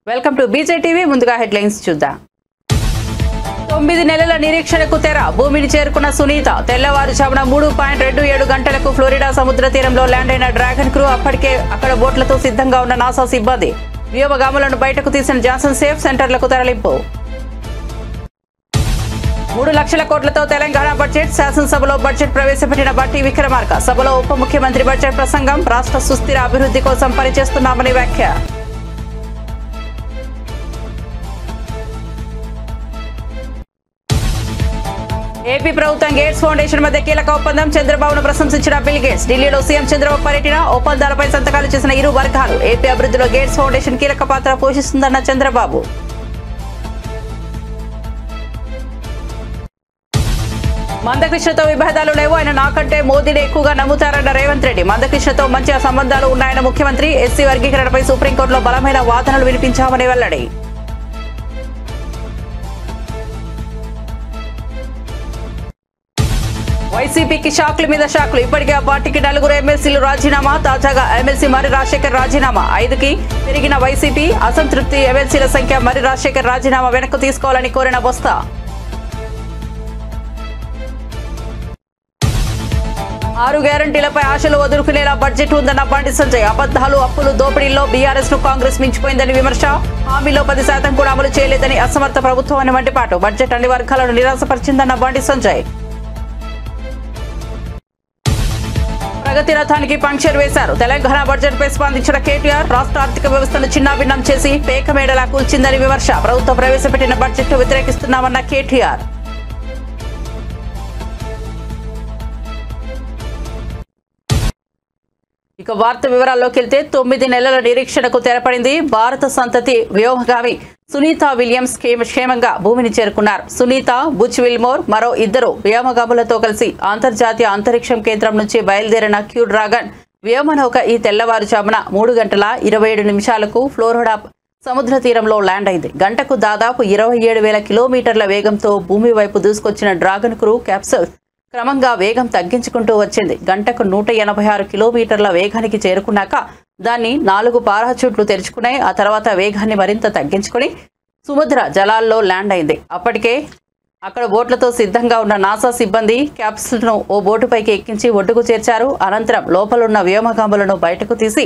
Welcome to BJ TV. ముందుగా headlines చూద్దాం. 9 నెలల నిరీక్షణకు తెర. భూమిని చేరుకున్న సునీత. తెల్లవారుజామున 3.27 గంటలకు ఫ్లోరిడా సముద్ర తీరంలో ల్యాండ్ అయిన డ్రాగన్ క్రూ. అప్పటికే అక్కడ బోట్లతో సిద్ధంగా ఉన్న నాసా సిబ్బంది. వ్యోమగాములను బయటకు తీసిన జాన్సన్ సేఫ్ సెంటర్లకు తరలింపు. 3 లక్షల కోట్లతో తెలంగాణ బడ్జెట్. శాసనసభలో బడ్జెట్ ప్రవేశపెట్టిన బట్టి విక్రమార్క. సభలో ఉప ముఖ్యమంత్రి బడ్జెట్ ప్రసంగం. రాష్ట్ర సుస్థిర అభివృద్ధి కోసం పనిచేస్తున్నామని వ్యాఖ్య. ఏపీ ప్రభుత్వం గేట్స్ ఫౌండేషన్ మధ్య కీలక ఒప్పందం. చంద్రబాబును ప్రశంసించిన బిల్ గేట్స్. ఢిల్లీలో సీఎం చంద్రబాబు పర్యటన. ఒప్పందాలపై సంతకాలు చేసిన ఇరు వర్గాలు. ఏపీ అభివృద్ధిలో గేట్స్ ఫౌండేషన్ కీలక పాత్ర పోషిస్తుందన్న చంద్రబాబు. మందకృష్ణతో విభేదాలు లేవు. ఆయన నాకంటే మోదీని ఎక్కువగా నమ్ముతారన్న రేవంత్ రెడ్డి. మందకృష్ణతో మంచి సంబంధాలు ఉన్నాయన్న ముఖ్యమంత్రి. ఎస్సీ వర్గీకరణపై సుప్రీంకోర్టులో బలమైన వాదనలు వినిపించామని వెల్లడి. వైసీపీకి షాక్ల మీద షాక్లు. ఇప్పటికే ఆ పార్టీకి 4 ఎమ్మెల్సీలు రాజీనామా. తాజాగా ఎమ్మెల్సీ మర్రి రాజశేఖర్ రాజీనామా. 5కి పెరిగిన వైసీపీ. అసంతృప్తి ఎమ్మెల్సీల సంఖ్య. మర్రి రాజశేఖర్ రాజీనామా వెనక్కు తీసుకోవాలని కోరిన బొత్స. 6 గ్యారంటీలపై ఆశలు వదులుకునేలా బడ్జెట్ ఉందన్న బండి సంజయ్. అబద్దాలు, అప్పులు, దోపిడీల్లో బీఆర్ఎస్ ను కాంగ్రెస్ మించిపోయిందని విమర్శ. హామీలో 10% కూడా అమలు చేయలేదని అసమర్థ ప్రభుత్వం అని మండిపాటు. బడ్జెట్ అన్ని వర్గాలను నిరాశపరిచిందన్న బండి సంజయ్. ప్రగతి రథానికి పంక్చర్ వేశారు. తెలంగాణ బడ్జెట్ పై స్పందించిన కేటీఆర్. రాష్ట్ర ఆర్థిక వ్యవస్థను చిన్నాభిన్నం చేసి పేకమేడలా కూల్చిందని విమర్శ. ప్రభుత్వం ప్రవేశపెట్టిన బడ్జెట్ వ్యతిరేకిస్తున్నామన్న కేటీఆర్. ఇక వార్త వివరాల్లోకి వెళ్తే 9 నెలల నిరీక్షణకు తెరపడింది. భారత సంతతి వ్యోమగామి సునీత విలియమ్స్ క్షేమంగా భూమిని చేరుకున్నారు. సునీత, బుచ్ విల్మోర్ మరో 2 వ్యోమగాములతో కలిసి అంతర్జాతీయ అంతరిక్షం కేంద్రం నుంచి బయలుదేరిన క్యూ డ్రాగన్ వ్యోమనౌక ఈ తెల్లవారుజామున 3:27 ఫ్లోరిడా సముద్ర తీరంలో ల్యాండ్ అయింది. గంటకు దాదాపు 27,000 కిలోమీటర్ల వేగంతో భూమి వైపు దూసుకొచ్చిన డ్రాగన్ క్రూ క్యాప్సూల్ క్రమంగా వేగం తగ్గించుకుంటూ వచ్చింది. గంటకు 186 కిలోమీటర్ల వేగానికి చేరుకున్నాక దాన్ని 4 పారాచూట్లు తెరుచుకున్నాయి. ఆ తర్వాత వేగాన్ని మరింత తగ్గించుకుని సముద్ర జలాల్లో ల్యాండ్ అయింది. అప్పటికే అక్కడ బోట్లతో సిద్ధంగా ఉన్న నాసా సిబ్బంది క్యాప్సూల్ను ఓ బోటుపైకి ఎక్కించి ఒడ్డుకు చేర్చారు. అనంతరం లోపలున్న వ్యోమగాములను బయటకు తీసి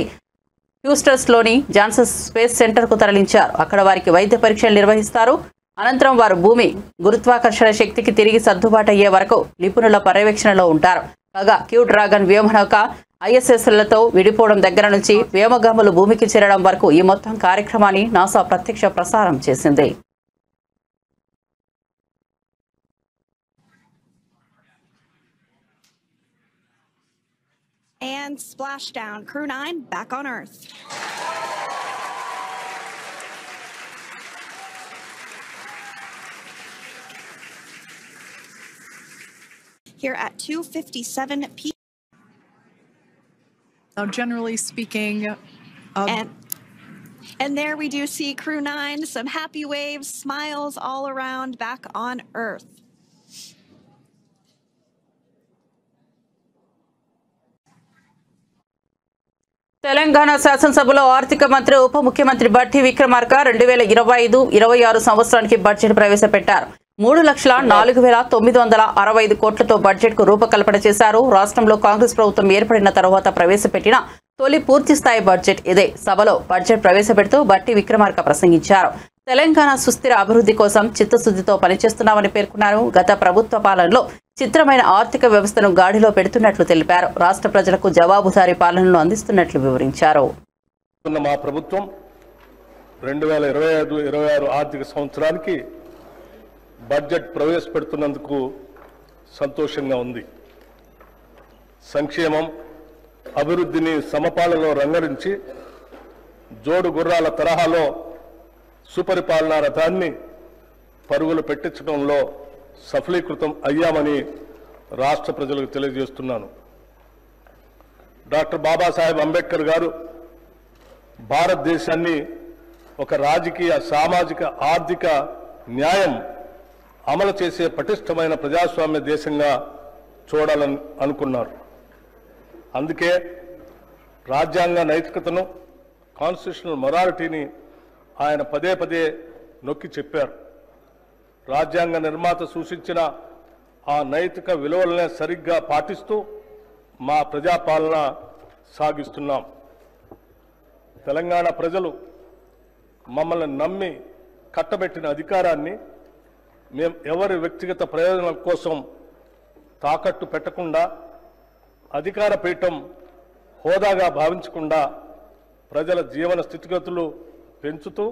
హ్యూస్టన్లోని జాన్సన్ స్పేస్ సెంటర్కు తరలించారు. అక్కడ వారికి వైద్య పరీక్షలు నిర్వహిస్తారు. అనంతరం వారు భూమి గురుత్వాకర్షణ శక్తికి తిరిగి సర్దుబాటు అయ్యే వరకు నిపుణుల పర్యవేక్షణలో ఉంటారు. కాగా క్యూ డ్రాగన్ వ్యోమనౌక ఐఎస్ఎస్లతో విడిపోవడం దగ్గర నుంచి వ్యోమగాములు భూమికి చేరడం వరకు ఈ మొత్తం కార్యక్రమాన్ని నాసా ప్రత్యక్ష ప్రసారం చేసింది. And splashdown, Crew 9 back on Earth. Here at 2:57 p.m. Now, generally speaking, and there we do see Crew 9, some happy waves, smiles all around back on Earth. Telangana శాసనసభలో ఆర్థిక మంత్రి ఉప ముఖ్యమంత్రి బట్టి విక్రమార్క 2025-26 సంవత్సరానికి బడ్జెట్ ప్రవేశపెట్టారు. 3,04,965 కోట్లతో బడ్జెట్ కు రూపకల్పన చేశారు. రాష్ట్రంలో కాంగ్రెస్ ప్రభుత్వం ఏర్పడిన తర్వాత ప్రవేశపెట్టిన తొలి పూర్తిస్థాయి బడ్జెట్ ఇదే. సభలో బడ్జెట్ ప్రవేశపెడుతూ బట్టి విక్రమార్క ప్రసంగించారు. తెలంగాణ సుస్థిర అభివృద్ధి కోసం చిత్తశుద్ధితో పనిచేస్తున్నామని పేర్కొన్నారు. గత ప్రభుత్వ పాలనలో చిత్రమైన ఆర్థిక వ్యవస్థను గాడిలో పెడుతున్నట్లు తెలిపారు. రాష్ట్ర ప్రజలకు జవాబుదారీ పాలనను అందిస్తున్నట్లు వివరించారు. మా ప్రభుత్వం 2025-26 ఆర్థిక సంవత్సరానికి బడ్జెట్ ప్రవేశపెడుతున్నందుకు సంతోషంగా ఉంది. సంక్షేమం, అభివృద్ధిని సమపాలలో రంగరించి జోడు గుర్రాల తరహాలో సుపరిపాలనా రథాన్ని పరుగులు పెట్టించడంలో సఫలీకృతం అయ్యామని రాష్ట్ర ప్రజలకు తెలియజేస్తున్నాను. డాక్టర్ బాబాసాహెబ్ అంబేద్కర్ గారు భారతదేశాన్ని ఒక రాజకీయ, సామాజిక, ఆర్థిక న్యాయం అమలు చేసే పటిష్టమైన ప్రజాస్వామ్య దేశంగా చూడాలని అనుకున్నారు. అందుకే రాజ్యాంగ నైతికతను, కాన్స్టిట్యూషనల్ మొరాలిటీని ఆయన పదే పదే నొక్కి చెప్పారు. రాజ్యాంగ నిర్మాత సూచించిన ఆ నైతిక విలువలనే సరిగ్గా పాటిస్తూ మా ప్రజాపాలన సాగిస్తున్నాం. తెలంగాణ ప్రజలు మమ్మల్ని నమ్మి కట్టబెట్టిన అధికారాన్ని మేము ఎవరి వ్యక్తిగత ప్రయోజనాల కోసం తాకట్టు పెట్టకుండా, అధికార పీఠం హోదాగా భావించకుండా ప్రజల జీవన స్థితిగతులు పెంచుతూ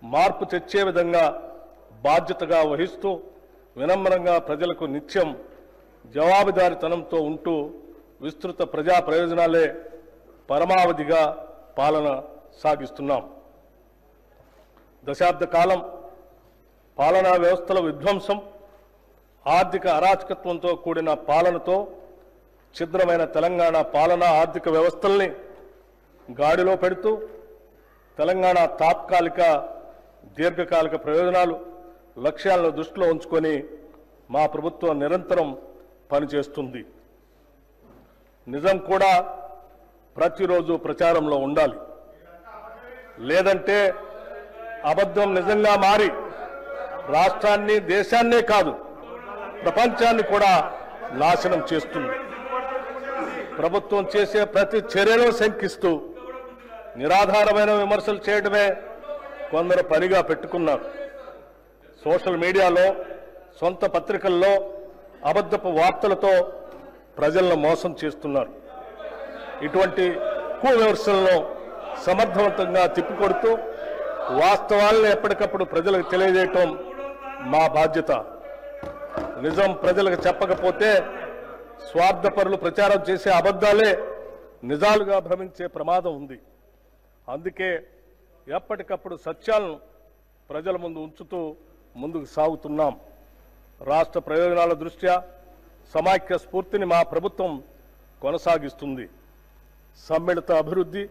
మార్పు తెచ్చే విధంగా బాధ్యతగా వహిస్తూ వినమ్రంగా ప్రజలకు నిత్యం జవాబుదారీతనంతో ఉంటూ విస్తృత ప్రజా ప్రయోజనాలే పరమావధిగా పాలన సాగిస్తున్నాం. దశాబ్ద కాలం పాలనా వ్యవస్థల విధ్వంసం, ఆర్థిక అరాచకత్వంతో కూడిన పాలనతో ఛిద్రమైన తెలంగాణ పాలనా ఆర్థిక వ్యవస్థల్ని గాడిలో పెడుతూ తెలంగాణ తాత్కాలిక దీర్ఘకాలిక ప్రయోజనాలు లక్ష్యాలను దృష్టిలో ఉంచుకొని మా ప్రభుత్వం నిరంతరం పనిచేస్తుంది. నిజం కూడా ప్రతిరోజు ప్రచారంలో ఉండాలి. లేదంటే అబద్ధం నిజంగా మారి రాష్ట్రాన్ని, దేశాన్నే కాదు ప్రపంచాన్ని కూడా నాశనం చేస్తుంది. ప్రభుత్వం చేసే ప్రతి చర్యలో శంకిస్తూ నిరాధారమైన విమర్శలు చేయడమే కొందరు పనిగా పెట్టుకున్నారు. సోషల్ మీడియాలో, సొంత పత్రికల్లో అబద్ధపు వార్తలతో ప్రజలను మోసం చేస్తున్నారు. ఇటువంటి విమర్శలను సమర్థవంతంగా తిప్పికొడుతూ వాస్తవాలను ఎప్పటికప్పుడు ప్రజలకు తెలియజేయటం మా బాధ్యత. నిజం ప్రజలకు చెప్పకపోతే స్వార్థపరులు ప్రచారం చేసే అబద్ధాలే నిజాలుగా భ్రమించే ప్రమాదం ఉంది. అందుకే ఎప్పటికప్పుడు సత్యాలను ప్రజల ముందు ఉంచుతూ ముందుకు సాగుతున్నాం. రాష్ట్ర ప్రయోజనాల దృష్ట్యా సమాఖ్య స్ఫూర్తిని మా ప్రభుత్వం కొనసాగిస్తుంది. సమ్మిళిత అభివృద్ధి.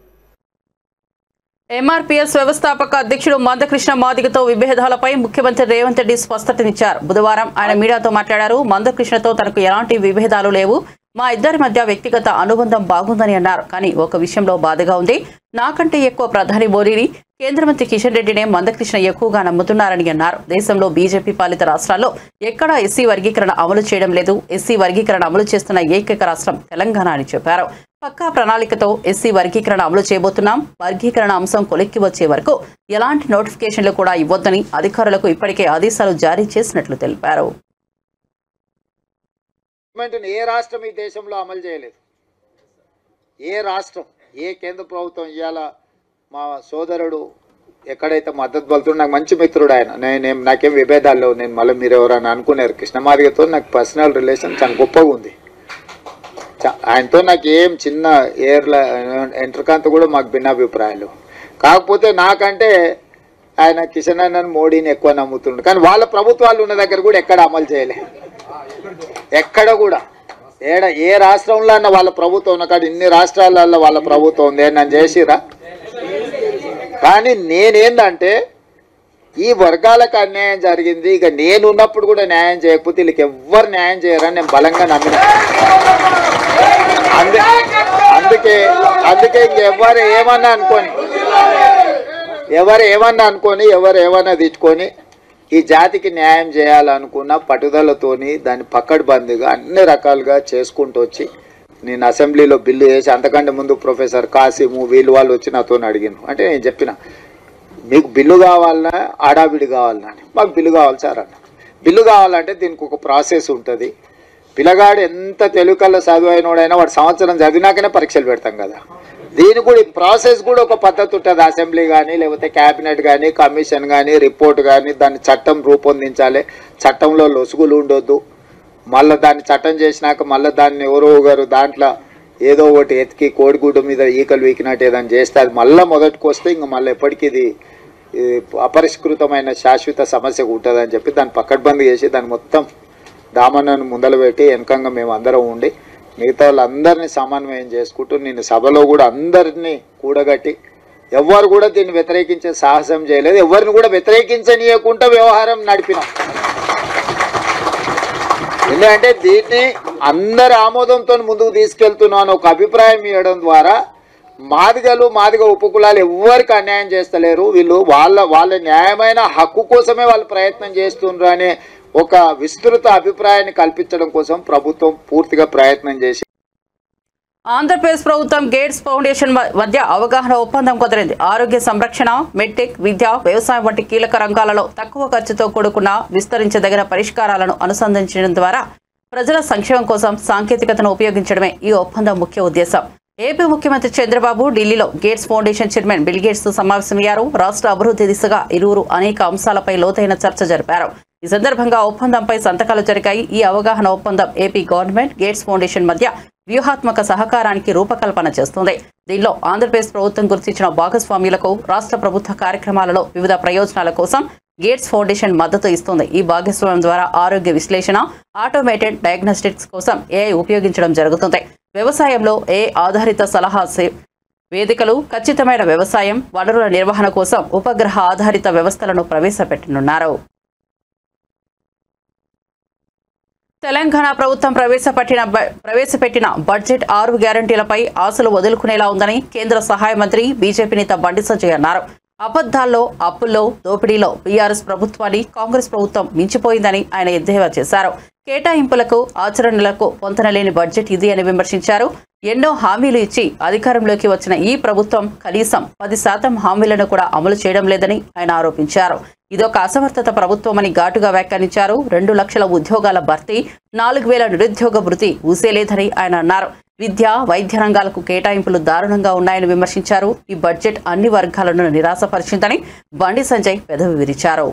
ఎంఆర్పీఎస్ వ్యవస్థాపక అధ్యక్షుడు మందకృష్ణ మాదిగతో విభేదాలపై ముఖ్యమంత్రి రేవంత్ రెడ్డి స్పష్టతనిచ్చారు. బుధవారం ఆయన మీడియాతో మాట్లాడారు. మందకృష్ణతో తనకు ఎలాంటి విభేదాలు లేవు, మా ఇద్దరి మధ్య వ్యక్తిగత అనుబంధం బాగుందని అన్నారు. కానీ ఒక విషయంలో బాధగా ఉంది. నాకంటే ఎక్కువ ప్రధాని మోదీని, కేంద్ర మంత్రి కిషన్ రెడ్డినే మందకృష్ణ ఎక్కువగా నమ్ముతున్నారని అన్నారు. దేశంలో బీజేపీ పాలిత రాష్ట్రాల్లో ఎక్కడా ఎస్సీ వర్గీకరణ అమలు చేయడం లేదు. ఎస్సీ వర్గీకరణ అమలు చేస్తున్న ఏకైక రాష్ట్రం తెలంగాణ అని చెప్పారు. పక్కా ప్రణాళికతో ఎస్సీ వర్గీకరణ అమలు చేయబోతున్నాం. వర్గీకరణ అంశం కొలిక్కి వచ్చే వరకు ఎలాంటి నోటిఫికేషన్లు కూడా ఇవ్వొద్దని అధికారులకు ఇప్పటికే ఆదేశాలు జారీ చేసినట్లు తెలిపారు. ఏ రాష్ట్రం ఈ దేశంలో అమలు చేయలేదు. ఏ రాష్ట్రం, ఏ కేంద్ర ప్రభుత్వం ఇవాళ మా సోదరుడు ఎక్కడైతే మద్దతు పలుతుండో, నాకు మంచి మిత్రుడు ఆయన, నాకేం విభేదాలు లేవు. నేను మళ్ళీ మీరు ఎవరైనా అనుకున్నారు, కృష్ణమాదిగతో నాకు పర్సనల్ రిలేషన్ చాలా గొప్పగా ఉంది. ఆయనతో నాకు ఏం చిన్న ఎంట్రకాంత కూడా మాకు భిన్నాభిప్రాయాలు. కాకపోతే నాకంటే ఆయన కిషన్ అన్నను, మోడీని ఎక్కువ నమ్ముతుండు. కానీ వాళ్ళ ప్రభుత్వాలు ఉన్న దగ్గర కూడా ఎక్కడ అమలు చేయలే. ఎక్కడ కూడా ఏ రాష్ట్రంలో అన్న వాళ్ళ ప్రభుత్వం ఉన్న కాదు. ఇన్ని రాష్ట్రాలలో వాళ్ళ ప్రభుత్వం ఉంది, నన్ను చేసిరా. కానీ నేనేందంటే ఈ వర్గాలకు అన్యాయం జరిగింది, ఇక నేనున్నప్పుడు కూడా న్యాయం చేయకపోతే వీళ్ళకి ఎవ్వరు న్యాయం చేయరని నేను బలంగా నమ్మిన. అందుకే ఇంకెవ్వరు ఏమన్నా అనుకొని ఎవరు ఏమన్నా తిట్టుకొని ఈ జాతికి న్యాయం చేయాలనుకున్న పట్టుదలతోని దాన్ని పక్కడ్బందీగా అన్ని రకాలుగా చేసుకుంటూ వచ్చి నేను అసెంబ్లీలో బిల్లు వేసి, అంతకంటే ముందు ప్రొఫెసర్ కాసిము వాళ్ళు వచ్చి నాతో అడిగాను. అంటే నేను చెప్పిన, మీకు బిల్లు కావాలన్నా ఆడాబిడి కావాలన్నా అని. మాకు బిల్లు కావాలి సార్ అన్న. బిల్లు కావాలంటే దీనికి ఒక ప్రాసెస్ ఉంటుంది. పిల్లగాడు ఎంత తెలుగుకల్లా చదువైనోడైనా వాడు సంవత్సరం చదివినాకనే పరీక్షలు పెడతాం కదా. దీని కూడా ఈ ప్రాసెస్ కూడా ఒక పద్ధతి ఉంటుంది. అసెంబ్లీ కానీ, లేకపోతే క్యాబినెట్ కానీ, కమిషన్ కానీ, రిపోర్ట్ కానీ, దాన్ని చట్టం రూపొందించాలి. చట్టంలో లొసుగులు ఉండొద్దు. మళ్ళీ దాన్ని చట్టం చేసినాక మళ్ళీ దాన్ని ఎవరో గారు దాంట్లో ఏదో ఒకటి ఎతికి కోడిగుడ్డు మీద ఈకలు వీకినట్టు ఏదైనా చేస్తే అది మళ్ళీ మొదటికి వస్తే ఇంక మళ్ళీ ఎప్పటికీ ఇది అపరిష్కృతమైన శాశ్వత సమస్య ఉంటుందని చెప్పి దాన్ని పక్కడ్బందీ చేసి దాన్ని మొత్తం దామన్నను ముందలు పెట్టి వెనకంగా మేము అందరం ఉండి మిగతా వాళ్ళందరినీ సమన్వయం చేసుకుంటూ నేను సభలో కూడా అందరినీ కూడగట్టి ఎవరు కూడా దీన్ని వ్యతిరేకించే సాహసం చేయలేదు. ఎవరిని కూడా వ్యతిరేకించనీయకుండా వ్యవహారం నడిపినాం. ఎందుకంటే దీన్ని అందరి ఆమోదంతో ముందుకు తీసుకెళ్తున్నాను ఒక అభిప్రాయం ఇవ్వడం ద్వారా మాదిగ ఉపకులాలు ఎవ్వరికి అన్యాయం చేస్తలేరు. వీళ్ళు వాళ్ళ న్యాయమైన హక్కు కోసమే వాళ్ళు ప్రయత్నం చేస్తున్నారు అనే ఒక విస్తృత అభిప్రాయాన్ని కల్పించడం కోసం ప్రభుత్వం పూర్తిగా ప్రయత్నం చేసి ఆంధ్రప్రదేశ్ ప్రభుత్వం గేట్స్ ఫౌండేషన్ మధ్య అవగాహన ఒప్పందం కుదిరింది. ఆరోగ్య సంరక్షణ, మెడ్టెక్, విద్య, వ్యవసాయం వంటి కీలక రంగాలలో తక్కువ ఖర్చుతో కూడుకున్న విస్తరించదగిన పరిష్కారాలను అనుసంధానించడం ద్వారా ప్రజల సంక్షేమం కోసం సాంకేతికతను ఉపయోగించడమే ఈ ఒప్పందం ముఖ్య ఉద్దేశం. ఏపీ ముఖ్యమంత్రి చంద్రబాబు ఢిల్లీలో gates foundation chairman bill gates తో సమావేశమయ్యారు. రాష్ట్ర అభివృద్ధి దిశగా ఇరువురు అనేక అంశాలపై లోతైన చర్చ జరిపారు. ఈ సందర్భంగా ఒప్పందంపై సంతకాలు జరిగాయి. ఈ అవగాహన ఒప్పందం ఏపీ గవర్నమెంట్, గేట్స్ ఫౌండేషన్ మధ్య వ్యూహాత్మక సహకారానికి రూపకల్పన చేస్తుంది. దీనిలో ఆంధ్రప్రదేశ్ ప్రభుత్వం గుర్తించిన భాగస్వామ్యులకు రాష్ట్ర ప్రభుత్వ కార్యక్రమాలలో వివిధ ప్రయోజనాల కోసం గేట్స్ ఫౌండేషన్ మద్దతు ఇస్తుంది. ఈ భాగస్వామ్యం ద్వారా ఆరోగ్య విశ్లేషణ, ఆటోమేటెడ్ డయాగ్నోస్టిక్స్ కోసం ఏఐ ఉపయోగించడం జరుగుతుంది. వ్యవసాయంలో ఏఐ ఆధారిత సలహా వేదికలు, ఖచ్చితమైన వ్యవసాయం వనరుల నిర్వహణ కోసం ఉపగ్రహ ఆధారిత వ్యవస్థలను ప్రవేశపెట్టనున్నారు. తెలంగాణ ప్రభుత్వం ప్రవేశపెట్టిన బడ్జెట్ 6 గ్యారంటీలపై ఆశలు వదులుకునేలా ఉందని కేంద్ర సహాయ మంత్రి బీజేపీ నేత బండి సంజయ్ అన్నారు. అబద్దాల్లో, అప్పుల్లో, దోపిడీలో బీఆర్ఎస్ ప్రభుత్వాన్ని కాంగ్రెస్ ప్రభుత్వం మించిపోయిందని ఆయన ఎద్దేవా చేశారు. కేటాయింపులకు, ఆచరణలకు పొంతనలేని బడ్జెట్ ఇది అని విమర్శించారు. ఎన్నో హామీలు ఇచ్చి అధికారంలోకి వచ్చిన ఈ ప్రభుత్వం కనీసం 10% హామీలను కూడా అమలు చేయడం లేదని ఆయన ఆరోపించారు. ఇదొక అసమర్థత ప్రభుత్వమని ఘాటుగా వ్యాఖ్యానించారు. 2 లక్షల ఉద్యోగాల భర్తీ, 4,000 నిరుద్యోగ భృతి ఊసేలేదని ఆయన అన్నారు. విద్య, వైద్య రంగాలకు కేటాయింపులు దారుణంగా ఉన్నాయని విమర్శించారు. ఈ బడ్జెట్ అన్ని వర్గాలను నిరాశపరిచిందని బండి సంజయ్ పెదవి విరిచారు.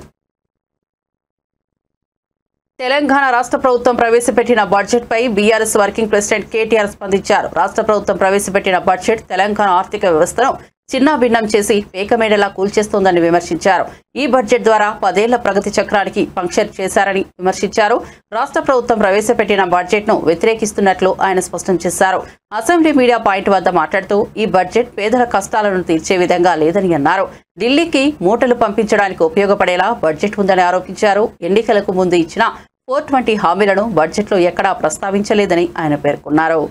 తెలంగాణ రాష్ట్ర ప్రభుత్వం ప్రవేశపెట్టిన బడ్జెట్ పై బీఆర్ఎస్ వర్కింగ్ ప్రెసిడెంట్ కేటీఆర్ స్పందించారు. రాష్ట్ర ప్రభుత్వం ప్రవేశపెట్టిన బడ్జెట్ తెలంగాణ ఆర్థిక వ్యవస్థను చిన్నాభిన్నం చేసి పేకమేడలా కూల్చేస్తోందని విమర్శించారు. ఈ బడ్జెట్ ద్వారా 10 ఏళ్ల ప్రగతి చక్రానికి పంక్చర్ చేశారని విమర్శించారు. రాష్ట్ర ప్రభుత్వం ప్రవేశపెట్టిన బడ్జెట్ ను వ్యతిరేకిస్తున్నట్లు ఆయన స్పష్టం చేశారు. అసెంబ్లీ మీడియా పాయింట్ వద్ద మాట్లాడుతూ ఈ బడ్జెట్ పేదల కష్టాలను తీర్చే విధంగా లేదని అన్నారు. ఢిల్లీకి మూటలు పంపించడానికి ఉపయోగపడేలా బడ్జెట్ ఉందని ఆరోపించారు. ఎన్నికలకు ముందు ఇచ్చిన 420 హామీలను బడ్జెట్లో ఎక్కడా ప్రస్తావించలేదని ఆయన పేర్కొన్నారు.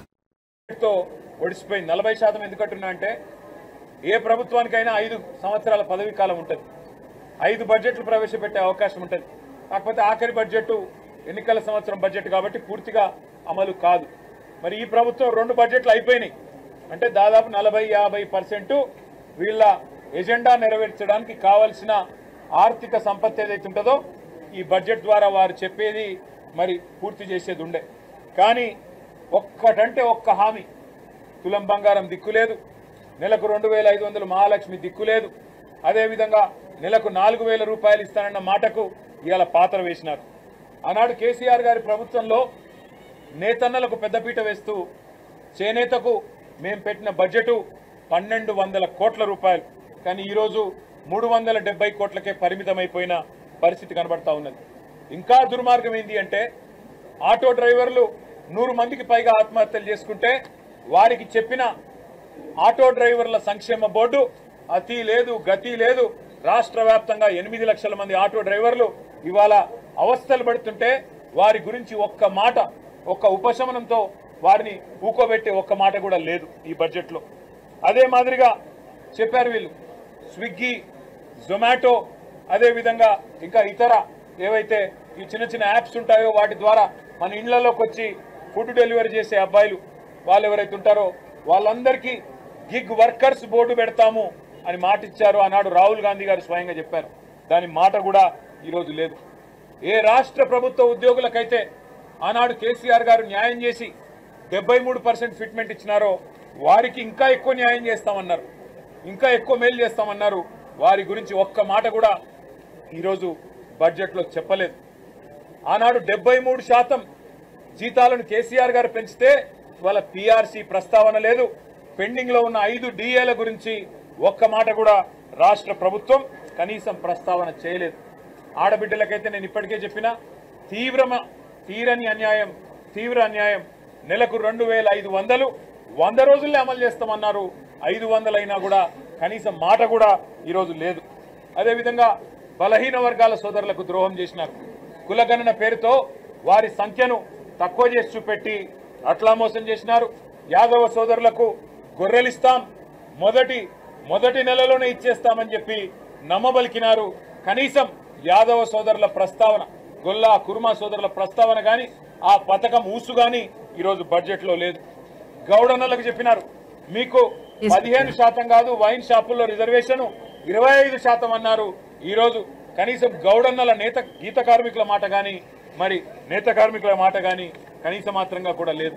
ఏ ప్రభుత్వానికైనా 5 సంవత్సరాల పదవీ కాలం ఉంటుంది. 5 బడ్జెట్లు ప్రవేశపెట్టే అవకాశం ఉంటుంది. కాకపోతే ఆఖరి బడ్జెట్ ఎన్నికల సంవత్సరం బడ్జెట్ కాబట్టి పూర్తిగా అమలు కాదు. మరి ఈ ప్రభుత్వం 2 బడ్జెట్లు అయిపోయినాయి అంటే దాదాపు 40-50% వీళ్ళ ఎజెండా నెరవేర్చడానికి కావాల్సిన ఆర్థిక సంపత్తి ఏదైతే ఉంటుందో ఈ బడ్జెట్ ద్వారా వారు చెప్పేది మరి పూర్తి చేసేది ఉండే. కానీ ఒక్కటంటే ఒక్క హామీ, తులం బంగారం దిక్కులేదు, నెలకు 2,500 మహాలక్ష్మి దిక్కులేదు, అదేవిధంగా నెలకు 4,000 రూపాయలు ఇస్తానన్న మాటకు ఇవాళ పాత్ర వేసినారు. ఆనాడు కేసీఆర్ గారి ప్రభుత్వంలో నేతన్నలకు పెద్దపీట వేస్తూ చేనేతకు మేము పెట్టిన బడ్జెటు 1,200 కోట్ల రూపాయలు, కానీ ఈరోజు 370 కోట్లకే పరిమితమైపోయిన పరిస్థితి కనబడతా ఉన్నది. ఇంకా దుర్మార్గం ఏంటి అంటే ఆటో డ్రైవర్లు 100 మందికి పైగా ఆత్మహత్యలు చేసుకుంటే వారికి చెప్పిన ఆటో డ్రైవర్ల సంక్షేమ బోర్డు అతి లేదు, గతి లేదు. రాష్ట్ర వ్యాప్తంగా 8 లక్షల మంది ఆటో డ్రైవర్లు ఇవాళ అవస్థలు పడుతుంటే వారి గురించి ఒక్క మాట, ఒక్క ఉపశమనంతో వారిని ఊకోబెట్టే ఒక్క మాట కూడా లేదు ఈ బడ్జెట్లో. అదే మాదిరిగా చెప్పారు వీళ్ళు స్విగ్గీ, జొమాటో, అదేవిధంగా ఇంకా ఇతర ఏవైతే ఈ చిన్న చిన్న యాప్స్ ఉంటాయో వాటి ద్వారా మన ఇళ్లలోకి వచ్చి ఫుడ్ డెలివరీ చేసే అబ్బాయిలు వాళ్ళు ఎవరైతే ఉంటారో వాళ్ళందరికీ గిగ్ వర్కర్స్ బోర్డు పెడతాము అని మాట ఇచ్చారు. ఆనాడు రాహుల్ గాంధీ గారు స్వయంగా చెప్పారు. దాని మాట కూడా ఈరోజు లేదు. ఏ రాష్ట్ర ప్రభుత్వ ఉద్యోగులకైతే ఆనాడు కేసీఆర్ గారు న్యాయం చేసి 73% ఫిట్మెంట్ ఇచ్చినారో వారికి ఇంకా ఎక్కువ న్యాయం చేస్తామన్నారు, ఇంకా ఎక్కువ మేలు చేస్తామన్నారు. వారి గురించి ఒక్క మాట కూడా ఈరోజు బడ్జెట్లో చెప్పలేదు. ఆనాడు 73% జీతాలను కేసీఆర్ గారు పెంచితే ఇవాళ పీఆర్సీ ప్రస్తావన లేదు. పెండింగ్ లో ఉన్న 5 డిఏల గురించి ఒక్క మాట కూడా రాష్ట్ర ప్రభుత్వం కనీసం ప్రస్తావన చేయలేదు. ఆడబిడ్డలకైతే నేను ఇప్పటికే చెప్పిన తీరని అన్యాయం, తీవ్ర అన్యాయం. నెలకు 2,500 100 రోజుల్లో అమలు చేస్తామన్నారు. 500 అయినా కూడా కనీసం మాట కూడా ఈరోజు లేదు. అదేవిధంగా బలహీన వర్గాల సోదరులకు ద్రోహం చేసినారు. కులగణన పేరుతో వారి సంఖ్యను తక్కువ చేసి చూపెట్టి అట్లా మోసం చేసినారు. యాదవ సోదరులకు గొర్రెలిస్తాం, మొదటి నెలలోనే ఇచ్చేస్తామని చెప్పి నమ్మబలికినారు. కనీసం యాదవ సోదరుల ప్రస్తావన, గొల్లా కుర్మా సోదరుల ప్రస్తావన కానీ ఆ పథకం ఊసు కానీ ఈరోజు బడ్జెట్లో లేదు. గౌడన్నలకు చెప్పినారు మీకు 15% కాదు వైన్ షాపుల్లో రిజర్వేషన్ 25% అన్నారు. ఈరోజు కనీసం గౌడన్నల గీత కార్మికుల మాట కానీ మరి నేత కార్మికుల మాట కానీ కనీస మాత్రంగా కూడా లేదు.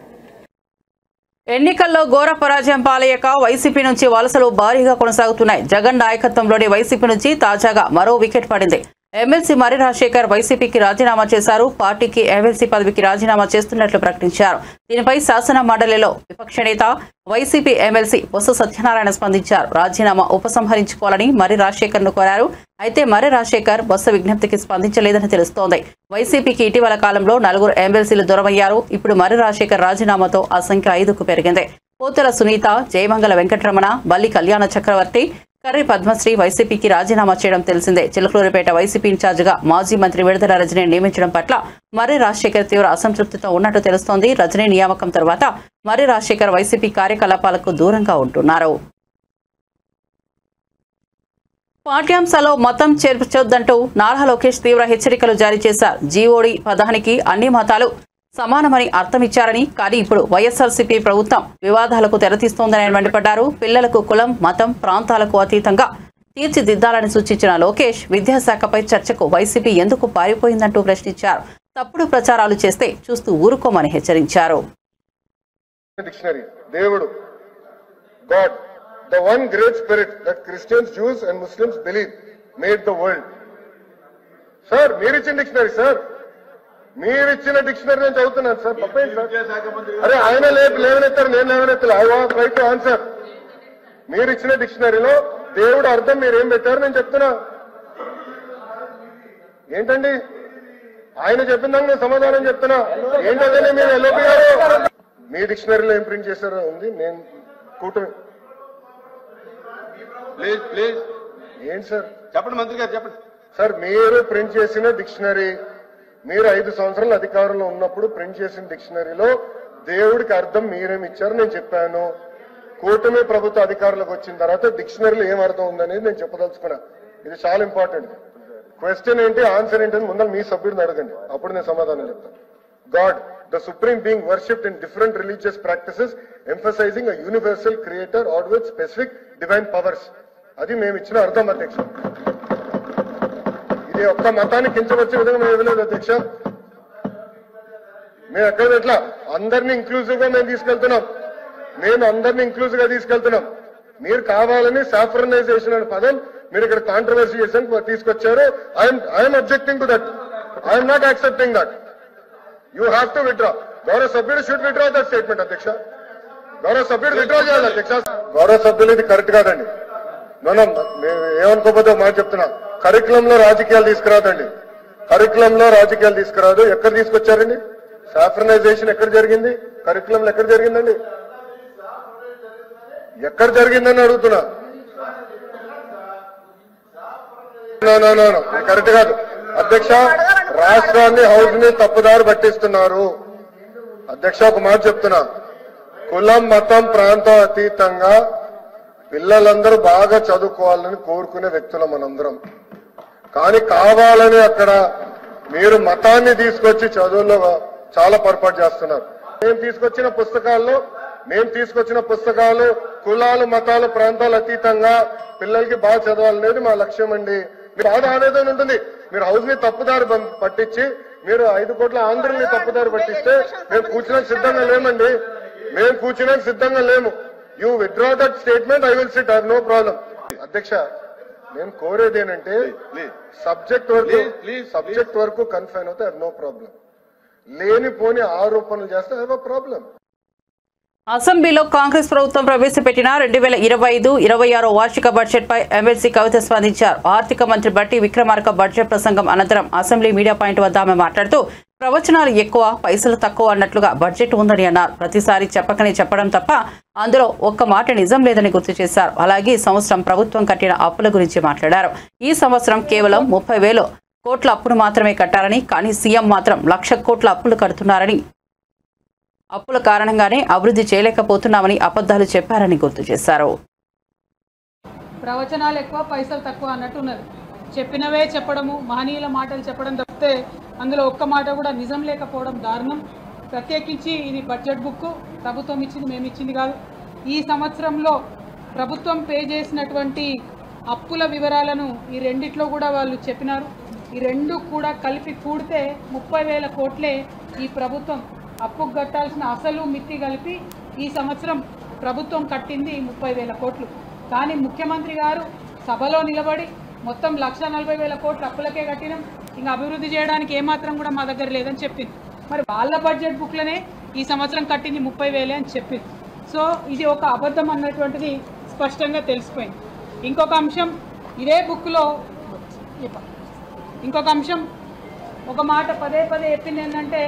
ఎన్నికల్లో ఘోర పరాజయం పాలయ్యాక వైసీపీ నుంచి వలసలు భారీగా కొనసాగుతున్నాయి. జగన్ నాయకత్వంలోని వైసీపీ నుంచి తాజాగా మరో వికెట్ పడింది. ఎమ్మెల్సీ మర్రి రాజశేఖర్ వైసీపీకి రాజీనామా చేశారు. పార్టీకి ఎమ్మెల్సీ పదవికి రాజీనామా చేస్తున్నట్లు ప్రకటించారు. దీనిపై శాసన మండలిలో విపక్ష నేత వైసీపీ ఎమ్మెల్సీ బొత్స సత్యనారాయణ స్పందించారు. రాజీనామా ఉపసంహరించుకోవాలని మర్రి రాజశేఖర్ ను కోరారు. అయితే మర్రి రాజశేఖర్ బొత్స విజ్ఞప్తికి స్పందించలేదని తెలుస్తోంది. వైసీపీకి ఇటీవల కాలంలో 4 ఎమ్మెల్సీలు దూరమయ్యారు. ఇప్పుడు మర్రి రాజశేఖర్ రాజీనామాతో ఆ సంఖ్య 5కు పెరిగింది. పోతుల సునీత, జయమంగళ వెంకటరమణ, బల్లి కళ్యాణ చక్రవర్తి, కర్రి పద్మశ్రీ వైసీపీకి రాజీనామా చేయడం తెలిసిందే. చిలకలూరిపేట వైసీపీ ఇన్ఛార్జిగా మాజీ మంత్రి విడుదల రజనీని నియమించడం పట్ల మర్రి రాజశేఖర్ తీవ్ర అసంతృప్తితో ఉన్నట్టు తెలుస్తోంది. రజనీ నియామకం తర్వాత మర్రి రాజశేఖర్ వైసీపీ కార్యకలాపాలకు దూరంగా ఉంటున్నారు. పాఠ్యాంశాల్లో మతం చేర్చొద్దంటూ నారా లోకేష్ తీవ్ర హెచ్చరికలు జారీ చేశారు. జీఓడీ పదానికి అన్ని మతాలు సమానమని అర్థమిచ్చారని, కానీ ఇప్పుడు వైఎస్ఆర్సీపీ ప్రభుత్వం వివాదాలకు తెరతీస్తోందని మండిపడ్డారు. పిల్లలకు కులం, మతం, ప్రాంతాలకు అతీతంగా తీర్చిదిద్దాలని సూచించిన లోకేష్ విద్యాశాఖపై చర్చకు వైసీపీ ఎందుకు పారిపోయిందంటూ ప్రశ్నించారు. తప్పుడు ప్రచారాలు చేస్తే చూస్తూ ఊరుకోమని హెచ్చరించారు. దేవుడు God, the one great spirit that Christians, Jews and Muslims believe made the world. Sir, మీరు ఇచ్చిన డిక్షనరీ సార్, మీరు ఇచ్చిన డిక్షనరీ నేను చదువుతున్నాను సార్. తప్పేంటి సార్? అరే ఆయన లేవనెత్తారు, నేను లేవనెత్తాను. I want right to answer. మీరు ఇచ్చిన డిక్షనరీలో దేవుడు అర్థం మీరేం పెట్టారు నేను చెప్తున్నా. ఏంటండి ఆయన చెప్పిన దానికి నేను సమాధానం చెప్తున్నా. ఏంటంటే మీరు ఎల్ఓపి గారు మీ డిక్షనరీలో ఏం ప్రింట్ చేశారో ఉంది. నేను కూటమి ప్లీజ్ ఏంటి సార్ చెప్పండి, మంత్రి గారు చెప్పండి సార్. మీరు ప్రింట్ చేసిన డిక్షనరీ, మీరు 5 సంవత్సరాల అధికారంలో ఉన్నప్పుడు ప్రింట్ చేసిన డిక్షనరీలో దేవుడికి అర్థం మీరేమి ఇచ్చారు నేను చెప్పాను. కూటమి ప్రభుత్వ అధికారులకు వచ్చిన తర్వాత డిక్షనరీలో ఏం అర్థం ఉందనేది నేను చెప్పదలుచుకున్నా. ఇది చాలా ఇంపార్టెంట్. క్వశ్చన్ ఏంటి, ఆన్సర్ ఏంటని ముందర మీ సభ్యుడిని అడగండి, అప్పుడు నేను సమాధానం చెప్తాను. God, the supreme being worshipped in different religious practices, emphasizing a universal creator or with specific divine powers. అది మేము ఇచ్చిన అర్థం అధ్యక్ష. ఇది ఒక్క మతాన్ని కించవచ్చే విధంగా మేము ఇవ్వలేదు అధ్యక్ష. మేము ఎక్కడ ఎట్లా అందరినీ ఇంక్లూజివ్ గా మేము తీసుకెళ్తున్నాం. మేము అందరినీ ఇంక్లూజివ్ గా తీసుకెళ్తున్నాం. మీరు కావాలని సాఫ్రనైజేషన్ అనే పదం మీరు ఇక్కడ కాంట్రవర్సీ చేసి తీసుకొచ్చారు. I'm objecting to that. I'm not accepting that. You have to withdraw. గౌరవ సభ్యుడు should withdraw that statement అధ్యక్ష. గౌరవ సభ్యుడు విత్డ్రా చేయాలి అధ్యక్ష. గౌరవ సభ్యులు ఇది కరెక్ట్ కాదండి. మనం ఏమనుకోకపోతే మాట చెప్తున్నా. కరికులంలో రాజకీయాలు తీసుకురాదండి. కరికులంలో రాజకీయాలు తీసుకురాదు. ఎక్కడ తీసుకొచ్చారండి? సాఫ్రనైజేషన్ ఎక్కడ జరిగింది? కరికులంలో ఎక్కడ జరిగిందండి? ఎక్కడ జరిగిందని అడుగుతున్నా. కరెక్ట్ కాదు అధ్యక్ష. రాష్ట్రాన్ని, హౌస్ ని తప్పుదారి పట్టిస్తున్నారు అధ్యక్ష. ఒక మాట చెప్తున్నా. కులం, మతం, ప్రాంతం అతీతంగా పిల్లలందరూ బాగా చదువుకోవాలని కోరుకునే వ్యక్తులు మనందరం. కానీ కావాలని అక్కడ మీరు మతాన్ని తీసుకొచ్చి చదువుల్లో చాలా పొరపాటు చేస్తున్నారు. మేము తీసుకొచ్చిన పుస్తకాలు కులాలు, మతాలు, ప్రాంతాలు అతీతంగా పిల్లలకి బాగా చదవాలనేది మా లక్ష్యం అండి. బాధ ఆవేదన ఉంటుంది. మీరు హౌస్ ని తప్పుదారి పట్టించి మీరు 5 కోట్ల ఆంధ్రుల్ని తప్పుదారి పట్టిస్తే మేము కూర్చున్నకు సిద్ధంగా లేమండి. మేము కూర్చున్నకు సిద్ధంగా లేము. You withdraw that statement, I will sit, I have no problem. అధ్యక్ష, నేను కోరేది ఏంటంటే సబ్జెక్ట్ వరకు కన్ఫైన్ అవుతే ఐ హావ్ నో ప్రాబ్లం. లేనిపోని ఆరోపణలు చేస్తే ఐ హావ్ అ ప్రాబ్లం. అసెంబ్లీలో కాంగ్రెస్ ప్రభుత్వం ప్రవేశపెట్టిన 2025-26 వార్షిక బడ్జెట్ పై ఎమ్మెల్సీ కవిత స్పందించారు. ఆర్థిక మంత్రి బట్టి విక్రమార్క బడ్జెట్ ప్రసంగం అనంతరం అసెంబ్లీ మీడియా పాయింట్ వద్ద ఆమె మాట్లాడుతూ ప్రవచనాలు ఎక్కువ, పైసలు తక్కువ అన్నట్లుగా బడ్జెట్ ఉందని అన్నారు. ప్రతిసారి చెప్పకనే చెప్పడం తప్ప అందులో ఒక్క మాట నిజం లేదని గుర్తు చేశారు. అలాగే సంవత్సరం ప్రభుత్వం కట్టిన అప్పుల గురించి మాట్లాడారు. ఈ సంవత్సరం కేవలం 30,000 కోట్ల అప్పును మాత్రమే కట్టారని, కానీ సీఎం మాత్రం 1,00,000 కోట్ల అప్పులు కడుతున్నారని, అప్పుల కారణంగానే అభివృద్ధి చేయలేకపోతున్నామని అబద్ధాలు చెప్పారని గుర్తు చేశారు. ప్రవచనాలు ఎక్కువ పైసలు తక్కువ అన్నట్టు ఉన్నది. చెప్పినవే చెప్పడము, మహనీయుల మాటలు చెప్పడం తప్పితే అందులో ఒక్క మాట కూడా నిజం లేకపోవడం దారుణం. ప్రత్యేకించి ఇది బడ్జెట్ బుక్, ప్రభుత్వం ఇచ్చింది, మేము ఇచ్చింది కాదు. ఈ సంవత్సరంలో ప్రభుత్వం పే చేసినటువంటి అప్పుల వివరాలను ఈ రెండిట్లో కూడా వాళ్ళు చెప్పినారు. ఈ రెండు కూడా కలిపి కూడితే 30,000 కోట్లే ఈ ప్రభుత్వం అప్పుకు కట్టాల్సిన అసలు మిత్తి కలిపి ఈ సంవత్సరం ప్రభుత్వం కట్టింది 30,000 కోట్లు. కానీ ముఖ్యమంత్రి గారు సభలో నిలబడి మొత్తం 1,40,000 కోట్లు అప్పులకే కట్టినాం, ఇంకా అభివృద్ధి చేయడానికి ఏమాత్రం కూడా మా దగ్గర లేదని చెప్పింది. మరి వాళ్ళ బడ్జెట్ బుక్లనే ఈ సంవత్సరం కట్టింది 30,000 అని చెప్పింది. సో ఇది ఒక అబద్ధం అన్నటువంటిది స్పష్టంగా తెలిసిపోయింది. ఇంకొక అంశం ఇదే బుక్లో ఇంకొక అంశం ఒక మాట పదే పదే చెప్పింది ఏంటంటే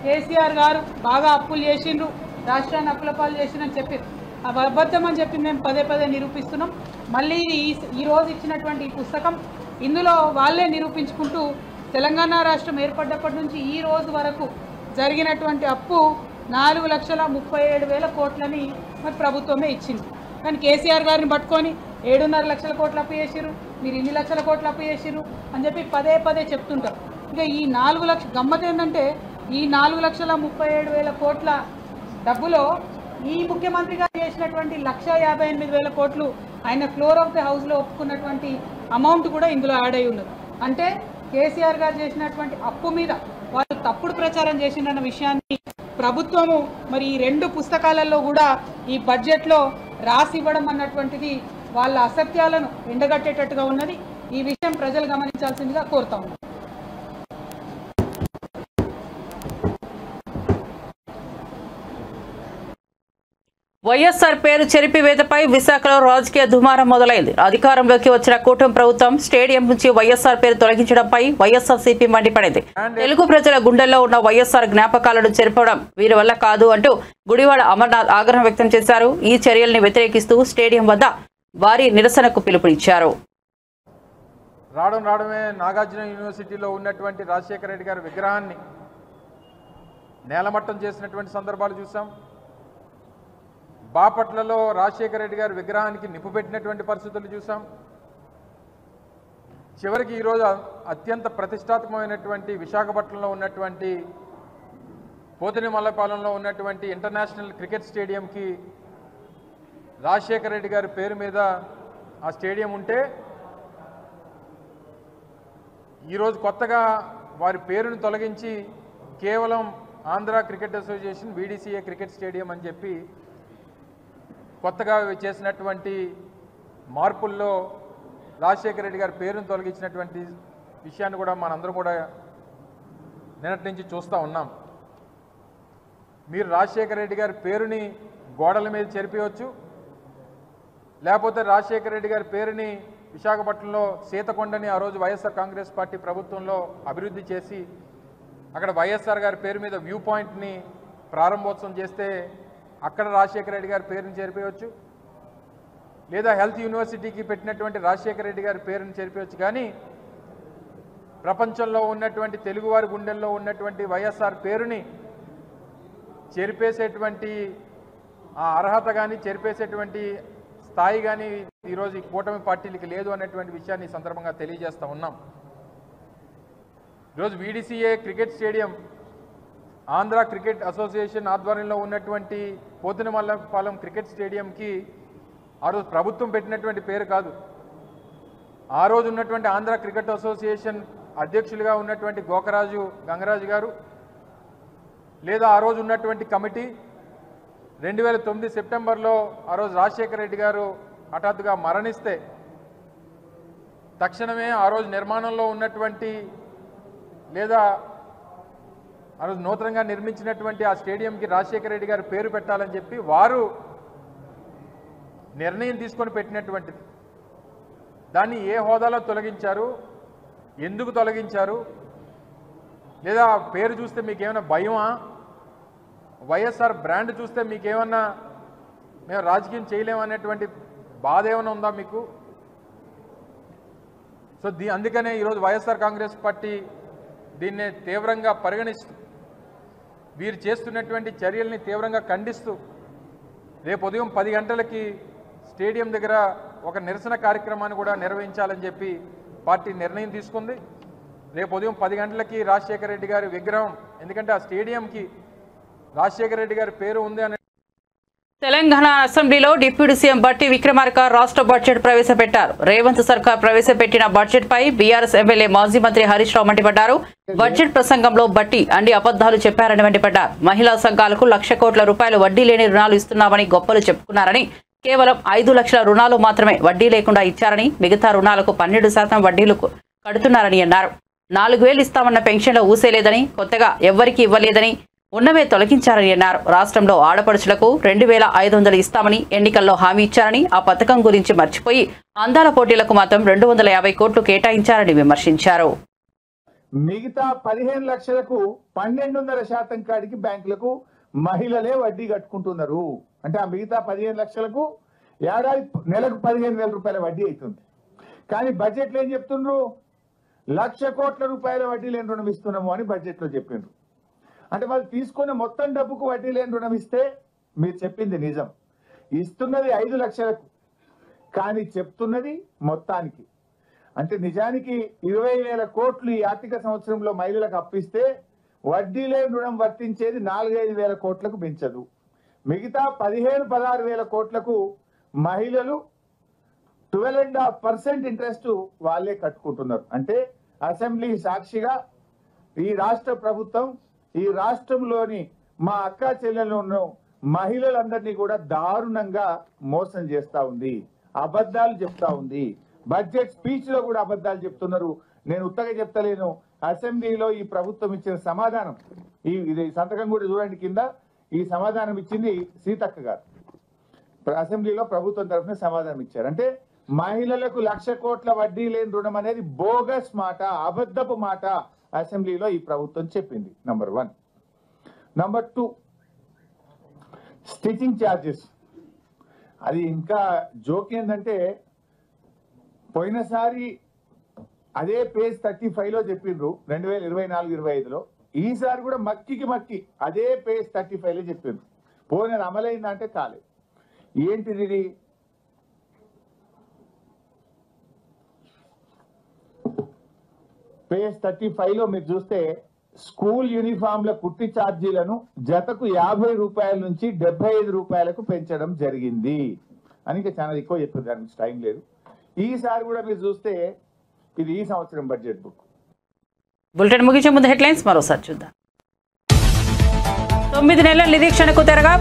కేసీఆర్ గారు బాగా అప్పులు చేసిండ్రు, రాష్ట్రాన్ని అప్పుల పాలు చేసిందని చెప్పింది. అవి అబద్ధం అని చెప్పి మేము పదే పదే నిరూపిస్తున్నాం. మళ్ళీ ఈరోజు ఇచ్చినటువంటి ఈ పుస్తకం ఇందులో వాళ్ళే నిరూపించుకుంటూ తెలంగాణ రాష్ట్రం ఏర్పడ్డప్పటి నుంచి ఈ రోజు వరకు జరిగినటువంటి అప్పు 4,37,000 కోట్లని మరి ప్రభుత్వమే ఇచ్చింది. కానీ కేసీఆర్ గారిని పట్టుకొని 7.5 లక్షల కోట్లు అప్పు చేసిరు, మీరు ఇన్ని లక్షల కోట్లు అప్పు చేసిరు అని చెప్పి పదే పదే చెప్తుంటారు. ఇక ఈ 4 లక్షల గమ్మత్ ఏంటంటే ఈ 4,37,000 కోట్ల డబ్బులో ఈ ముఖ్యమంత్రి గారు చేసినటువంటి 1,58,000 కోట్లు ఆయన ఫ్లోర్ ఆఫ్ ది హౌస్లో ఒప్పుకున్నటువంటి అమౌంట్ కూడా ఇందులో యాడ్ అయి ఉన్నది. అంటే కేసీఆర్ గారు చేసినటువంటి అప్పు మీద వాళ్ళు తప్పుడు ప్రచారం చేసిందన్న విషయాన్ని ప్రభుత్వము మరి ఈ రెండు పుస్తకాలలో కూడా ఈ బడ్జెట్లో రాసి ఇవ్వడం అన్నటువంటిది వాళ్ళ అసత్యాలను ఎండగట్టేటట్టుగా ఉన్నది. ఈ విషయం ప్రజలు గమనించాల్సిందిగా కోరుతా ఉన్నాం. వైఎస్ఆర్ పేరు చెరిపివేతపై విశాఖలో రాజకీయ దుమారం మొదలైంది. అధికారంలోకి వచ్చిన కూటమి ప్రభుత్వం స్టేడియం నుంచి వైఎస్ఆర్ పేరు తొలగించడంపై వైఎస్ఆర్సీపీ మండిపడింది. తెలుగు ప్రజల గుండెల్లో ఉన్న వైఎస్ఆర్ జ్ఞాపకాలను చెరపడం వీరి వల్ల కాదు అంటూ గుడివాడ అమర్నాథ్ ఆగ్రహం వ్యక్తం చేశారు. ఈ చర్యల్ని వ్యతిరేకిస్తూ స్టేడియం వద్ద భారీ నిరసనకు పిలుపునిచ్చారు. రావడమే నాగార్జున యూనివర్సిటీలో ఉన్నటువంటి రాజశేఖర రెడ్డి గారి విగ్రహాన్ని నేలమట్టం చేసినటువంటి సందర్భాలు చూసాం. బాపట్లలో రాజశేఖర రెడ్డి గారి విగ్రహానికి నిప్పు పెట్టినటువంటి పరిస్థితులు చూసాం. చివరికి ఈరోజు అత్యంత ప్రతిష్టాత్మకమైనటువంటి విశాఖపట్నంలో ఉన్నటువంటి పోతినిమల్లపాలెంలో ఉన్నటువంటి ఇంటర్నేషనల్ క్రికెట్ స్టేడియంకి రాజశేఖర రెడ్డి గారి పేరు మీద ఆ స్టేడియం ఉంటే ఈరోజు కొత్తగా వారి పేరును తొలగించి కేవలం Andhra cricket association VDCA cricket stadium అని చెప్పి కొత్తగా చేసినటువంటి మార్పుల్లో రాజశేఖర రెడ్డి గారి పేరును తొలగించినటువంటి విషయాన్ని కూడా మనందరం కూడా నిన్నటి నుంచి చూస్తూ ఉన్నాం. మీరు రాజశేఖర రెడ్డి గారి పేరుని గోడల మీద చెరిపేయవచ్చు, లేకపోతే రాజశేఖర రెడ్డి గారి పేరుని విశాఖపట్నంలో సీతకొండని ఆ రోజు వైఎస్ఆర్ కాంగ్రెస్ పార్టీ ప్రభుత్వంలో అభివృద్ధి చేసి అక్కడ వైఎస్ఆర్ గారి పేరు మీద వ్యూ పాయింట్ని ప్రారంభోత్సవం చేస్తే అక్కడ రాజశేఖర రెడ్డి గారి పేరుని చేరిపోయవచ్చు, లేదా హెల్త్ యూనివర్సిటీకి పెట్టినటువంటి రాజశేఖర రెడ్డి గారి పేరుని చేరిపోయవచ్చు. కానీ ప్రపంచంలో ఉన్నటువంటి తెలుగువారి గుండెల్లో ఉన్నటువంటి వైఎస్ఆర్ పేరుని చెరిపేసేటువంటి ఆ అర్హత కానీ చెరిపేసేటువంటి స్థాయి కానీ ఈరోజు ఈ కూటమి పార్టీలకి లేదు అనేటువంటి విషయాన్ని ఈ సందర్భంగా తెలియజేస్తూ ఉన్నాం. ఈరోజు VDCA cricket stadium Andhra cricket association ఆధ్వర్యంలో ఉన్నటువంటి పోతినిమల్లపాలెం క్రికెట్ స్టేడియంకి ఆ రోజు ప్రభుత్వం పెట్టినటువంటి పేరు కాదు. ఆ రోజు ఉన్నటువంటి ఆంధ్ర క్రికెట్ అసోసియేషన్ అధ్యక్షులుగా ఉన్నటువంటి గోకరాజు గంగరాజు గారు, లేదా ఆ రోజు ఉన్నటువంటి కమిటీ 2009 సెప్టెంబర్లో ఆ రోజు రాజశేఖర రెడ్డి గారు హఠాత్తుగా మరణిస్తే తక్షణమే ఆ రోజు నిర్మాణంలో ఉన్నటువంటి లేదా ఆ రోజు నూతనంగా నిర్మించినటువంటి ఆ స్టేడియంకి రాజశేఖర రెడ్డి గారి పేరు పెట్టాలని చెప్పి వారు నిర్ణయం తీసుకొని పెట్టినటువంటిది. దాన్ని ఏ హోదాలో తొలగించారు, ఎందుకు తొలగించారు, లేదా పేరు చూస్తే మీకేమైనా భయమా, వైఎస్ఆర్ బ్రాండ్ చూస్తే మీకేమన్నా మేము రాజకీయం చేయలేమనేటువంటి బాధ ఏమైనా ఉందా మీకు? సో అందుకనే ఈరోజు వైఎస్ఆర్ కాంగ్రెస్ పార్టీ దీన్నే తీవ్రంగా పరిగణిస్తూ వీరు చేస్తున్నటువంటి చర్యల్ని తీవ్రంగా ఖండిస్తూ రేపు ఉదయం 10 గంటలకి స్టేడియం దగ్గర ఒక నిరసన కార్యక్రమాన్ని కూడా నిర్వహించాలని చెప్పి పార్టీ నిర్ణయం తీసుకుంది. రేపు ఉదయం 10 గంటలకి రాజశేఖర రెడ్డి గారి విగ్రహం, ఎందుకంటే ఆ స్టేడియంకి రాజశేఖర రెడ్డి గారి పేరు ఉంది అని. తెలంగాణ అసెంబ్లీలో డిప్యూటీ సీఎం బట్టి విక్రమార్క రాష్ట్ర బడ్జెట్ ప్రవేశపెట్టారు. రేవంత్ సర్కార్ ప్రవేశపెట్టిన బడ్జెట్ పై బీఆర్ఎస్ ఎమ్మెల్యే మాజీ మంత్రి హరీష్ రావు మండిపడ్డారు. బడ్జెట్ ప్రసంగంలో బట్టి అన్ని అబద్దాలు చెప్పారని మండిపడ్డారు. మహిళా సంఘాలకు 1,00,000 కోట్ల రూపాయలు వడ్డీ లేని రుణాలు ఇస్తున్నామని గొప్పలు చెప్పుకున్నారని, కేవలం 5 లక్షల రుణాలు మాత్రమే వడ్డీ లేకుండా ఇచ్చారని, మిగతా రుణాలకు 12% వడ్డీలు కడుతున్నారని అన్నారు. 4,000 ఇస్తామన్న పెన్షన్లో ఊసేలేదని, కొత్తగా ఎవ్వరికీ ఇవ్వలేదని, ఉన్నవే తొలగించారని అన్నారు. రాష్ట్రంలో ఆడపడుచులకు 2,500 ఇస్తామని ఎన్నికల్లో హామీ ఇచ్చారని, ఆ పథకం గురించి మర్చిపోయి అందాల పోటీలకు మాత్రం 250 కోట్లు కేటాయించారని విమర్శించారు. మిగతా 15 లక్షలకు 12.5% కాడికి బ్యాంకులకు మహిళలే వడ్డీ కట్టుకుంటున్నారు. అంటే ఆ మిగతా 15 లక్షలకు నెలకు 15,000 రూపాయల వడ్డీ అవుతుంది. కానీ బడ్జెట్లో ఏం చెప్తున్నారు? 1,00,000 కోట్ల రూపాయల వడ్డీ లేని రుణం ఇస్తున్నాము అని బడ్జెట్లో చెప్పిండ్రు. అంటే వాళ్ళు తీసుకున్న మొత్తం డబ్బుకు వడ్డీ లేని రుణం ఇస్తే మీరు చెప్పింది నిజం. ఇస్తున్నది 5 లక్షలకు, కానీ చెప్తున్నది మొత్తానికి. అంటే నిజానికి 20,000 కోట్లు ఈ ఆర్థిక సంవత్సరంలో మహిళలకు అప్పిస్తే వడ్డీ లేని రుణం వర్తించేది 4,000-5,000 కోట్లకు పెంచదు. మిగతా 15,000-16,000 కోట్లకు మహిళలు 12.5% ఇంట్రెస్ట్ వాళ్ళే కట్టుకుంటున్నారు. అంటే అసెంబ్లీ సాక్షిగా ఈ రాష్ట్ర ప్రభుత్వం ఈ రాష్ట్రంలోని మా అక్కా చెల్లెలను మహిళలందరినీ కూడా దారుణంగా మోసం చేస్తా ఉంది, అబద్ధాలు చెప్తా ఉంది. బడ్జెట్ స్పీచ్ లో కూడా అబద్ధాలు చెప్తున్నారు. నేను ఉత్తగా చెప్తలేను. అసెంబ్లీలో ఈ ప్రభుత్వం ఇచ్చిన సమాధానం, ఇది సంతకం కూడా చూడండి కింద, ఈ సమాధానం ఇచ్చింది సీతక్క గారు. అసెంబ్లీలో ప్రభుత్వం తరఫున సమాధానం ఇచ్చారు. అంటే మహిళలకు 1,00,000 కోట్ల వడ్డీ లేని రుణం అనేది బోగస్ మాట, అబద్ధపు మాట అసెంబ్లీలో ఈ ప్రభుత్వం చెప్పింది. నంబర్ 1. Number 2, stitching charges. అది ఇంకా జోక్ ఏంటంటే, పోయినసారి అదే పేజ్ 35లో చెప్పిండ్రు 2024-25లో. ఈసారి కూడా మక్కి అదే పేజ్ 35లో చెప్పిండ్రు. పోయిన అమలైందంటే కాలేదు. ఏంటిది ఇది? పేజ్ 35లో మీరు చూస్తే స్కూల్ యూనిఫామ్ల కుట్టి ఛార్జీలను జతకు 50 రూపాయల నుంచి 75 రూపాయలకు పెంచడం జరిగింది అని ఇంకా చాలా ఎక్కువ చెప్పింది. దానికి టైం లేదు. ఈసారి కూడా మీరు చూస్తే ఇది ఈ సంవత్సరం బడ్జెట్ బుక్. బులెటిన్ ముగించే ముందు హెడ్లైన్స్ మరోసారి చూద్దాం. 9 నెలల నిరీక్షణకు తెరగా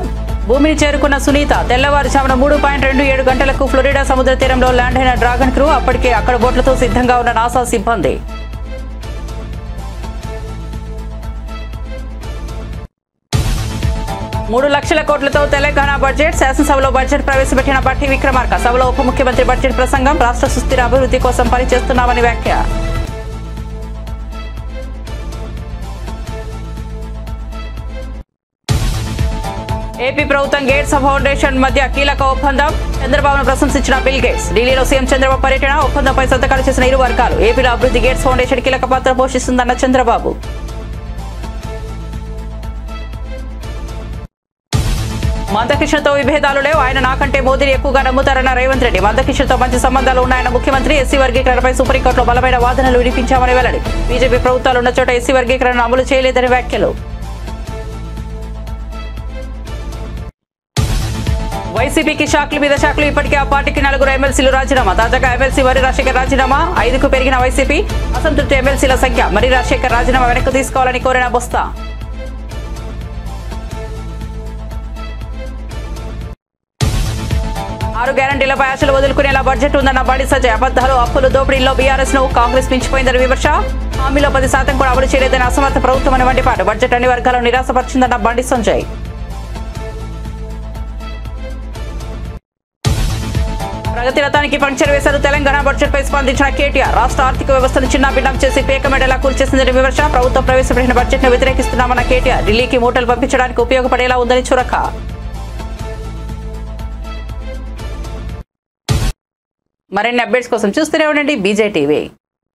భూమిని చేరుకున్న సునీత. తెల్లవారుజామున 3.27 గంటలకు ఫ్లోరిడా సముద్ర తీరంలో ల్యాండ్ అయిన డ్రాగన్ క్రూ. అప్పటికే అక్కడ బోట్లతో సిద్ధంగా ఉన్న నాసా సిబ్బంది. 3 లక్షల కోట్లతో తెలంగాణ బడ్జెట్. శాసనసభలో బడ్జెట్ ప్రవేశపెట్టిన బట్టి విక్రమార్క. సభలో ఉప ముఖ్యమంత్రి బడ్జెట్ ప్రసంగం. రాష్ట్ర సుస్థిర అభివృద్ధి కోసం పనిచేస్తున్నామని వ్యాఖ్య. ఏపీ ప్రభుత్వం గేట్స్ ఫౌండేషన్ మధ్య కీలక ఒప్పందం. చంద్రబాబును ప్రశంసించిన బిల్ గేట్స్. ఢిల్లీలో సీఎం చంద్రబాబు పర్యటన. ఒప్పందంపై సంతకాలు చేసిన ఇరు వర్గాలు. ఏపీలో అభివృద్ధి గేట్స్ ఫౌండేషన్ కీలక పాత్ర పోషిస్తుందన్న చంద్రబాబు. మందకృష్ణతో విభేదాలు లేవు. ఆయన నాకంటే మోదీని ఎక్కువగా నమ్ముతారన్న రేవంత్ రెడ్డి. మందకృష్ణతో మంచి సంబంధాలు ఉన్నాయన్న ముఖ్యమంత్రి. ఎస్సీ వర్గీకరణపై సుప్రీంకోర్టులో బలమైన వాదనలు వినిపించామని వెల్లడి. బీజేపీ ప్రభుత్వాలు ఉన్న చోట ఎస్సీ వర్గీకరణను అమలు చేయలేదని వ్యాఖ్యలు. వైసీపీకి షాక్ల మీద షాక్లు. ఇప్పటికే ఆ పార్టీకి 4 ఎమ్మెల్సీలు రాజీనామా. తాజాగా ఎమ్మెల్సీ మర్రి రాజశేఖర్ రాజీనామా. 5కు పెరిగిన వైసీపీ. అసంతృప్తి ఎమ్మెల్సీల సంఖ్య. మర్రి రాజశేఖర్ రాజీనామా వెనక్కు తీసుకోవాలని కోరిన బొత్స. ఆరు గ్యారంటీలపై ఆశలు వదులుకునేలా బడ్జెట్ ఉందన్న బండి సంజయ్. అబద్దాలు, అప్పులు, దోపిడీల్లో బీఆర్ఎస్ ను కాంగ్రెస్ మించిపోయిందని విమర్శ. హామీలో 10% కూడా అమలు చేయలేదని అసమర్థ ప్రభుత్వం అని మండిపాటు. బడ్జెట్ అన్ని వర్గాలను నిరాశపరిచిందన్న బండి సంజయ్. ప్రగతి రథానికి పంక్చర్ వేశారు. తెలంగాణ బడ్జెట్ పై స్పందించిన కేటీఆర్. రాష్ట్ర ఆర్థిక వ్యవస్థను చిన్నాభిన్నం చేసి పేకమెడలా కూల్చేసిందని విమర్శ. ప్రభుత్వం ప్రవేశపెట్టిన బడ్జెట్ ను వ్యతిరేకిస్తున్నామన్న కేటీఆర్. ఢిల్లీకి మూటలు పంపించడానికి ఉపయోగపడేలా ఉందని చురక. మరిన్ని అప్డేట్స్ కోసం చూస్తూనే ఉండండి బీజే టీవీ.